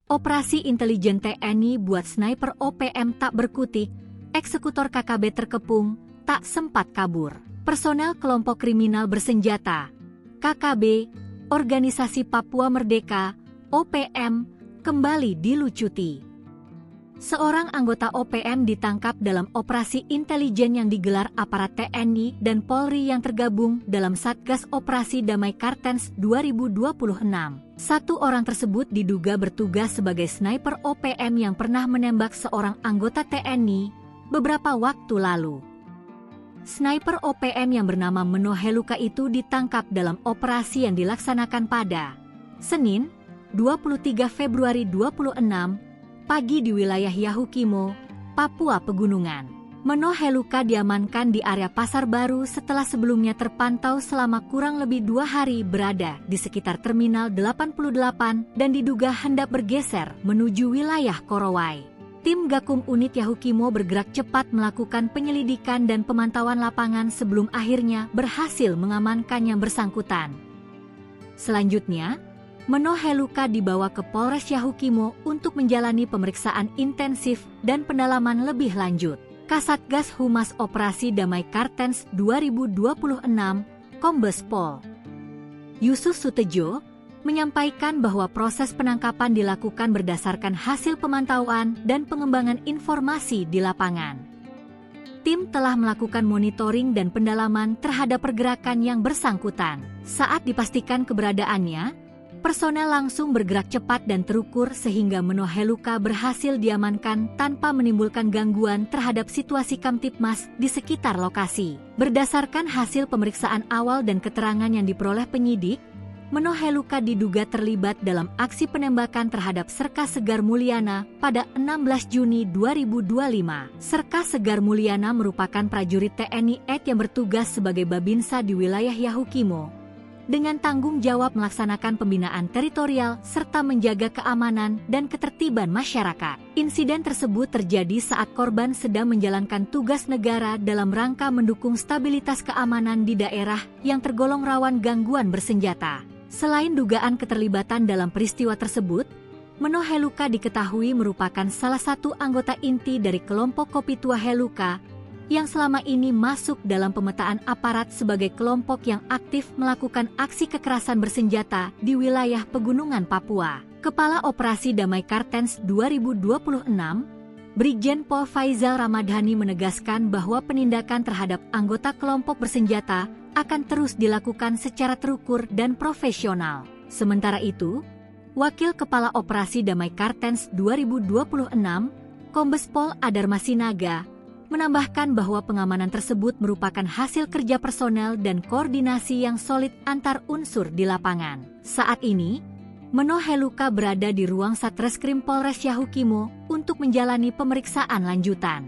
Operasi intelijen TNI buat sniper OPM tak berkutik, eksekutor KKB terkepung, tak sempat kabur. Personel kelompok kriminal bersenjata, KKB, Organisasi Papua Merdeka, OPM, kembali dilucuti. Seorang anggota OPM ditangkap dalam operasi intelijen yang digelar aparat TNI dan Polri yang tergabung dalam Satgas Operasi Damai Kartens 2026. Satu orang tersebut diduga bertugas sebagai sniper OPM yang pernah menembak seorang anggota TNI beberapa waktu lalu. Sniper OPM yang bernama Meno Heluka itu ditangkap dalam operasi yang dilaksanakan pada Senin, 23 Februari 26, pagi di wilayah Yahukimo, Papua Pegunungan. Meno Heluka diamankan di area Pasar Baru setelah sebelumnya terpantau selama kurang lebih 2 hari berada di sekitar Terminal 88 dan diduga hendak bergeser menuju wilayah Korowai. Tim Gakum Unit Yahukimo bergerak cepat melakukan penyelidikan dan pemantauan lapangan sebelum akhirnya berhasil mengamankan yang bersangkutan. Selanjutnya, Meno Heluka dibawa ke Polres Yahukimo untuk menjalani pemeriksaan intensif dan pendalaman lebih lanjut. Kasatgas Humas Operasi Damai Kartens 2026, Kombes Pol Yusuf Sutejo, menyampaikan bahwa proses penangkapan dilakukan berdasarkan hasil pemantauan dan pengembangan informasi di lapangan. Tim telah melakukan monitoring dan pendalaman terhadap pergerakan yang bersangkutan. Saat dipastikan keberadaannya, personel langsung bergerak cepat dan terukur sehingga Meno Heluka berhasil diamankan tanpa menimbulkan gangguan terhadap situasi Kamtipmas di sekitar lokasi. Berdasarkan hasil pemeriksaan awal dan keterangan yang diperoleh penyidik, Meno Heluka diduga terlibat dalam aksi penembakan terhadap Serka Segar Mulyana pada 16 Juni 2025. Serka Segar Mulyana merupakan prajurit TNI AD yang bertugas sebagai Babinsa di wilayah Yahukimo, dengan tanggung jawab melaksanakan pembinaan teritorial serta menjaga keamanan dan ketertiban masyarakat. Insiden tersebut terjadi saat korban sedang menjalankan tugas negara dalam rangka mendukung stabilitas keamanan di daerah yang tergolong rawan gangguan bersenjata. Selain dugaan keterlibatan dalam peristiwa tersebut, Meno Heluka diketahui merupakan salah satu anggota inti dari kelompok Kopi Tua Heluka yang selama ini masuk dalam pemetaan aparat sebagai kelompok yang aktif melakukan aksi kekerasan bersenjata di wilayah Pegunungan Papua. Kepala Operasi Damai Kartens 2026, Brigjen Pol Faizal Ramadhani menegaskan bahwa penindakan terhadap anggota kelompok bersenjata akan terus dilakukan secara terukur dan profesional. Sementara itu, Wakil Kepala Operasi Damai Kartens 2026, Kombes Pol Adar Masinaga, menambahkan bahwa pengamanan tersebut merupakan hasil kerja personel dan koordinasi yang solid antar unsur di lapangan. Saat ini, Meno Heluka berada di ruang Satreskrim Polres Yahukimo untuk menjalani pemeriksaan lanjutan.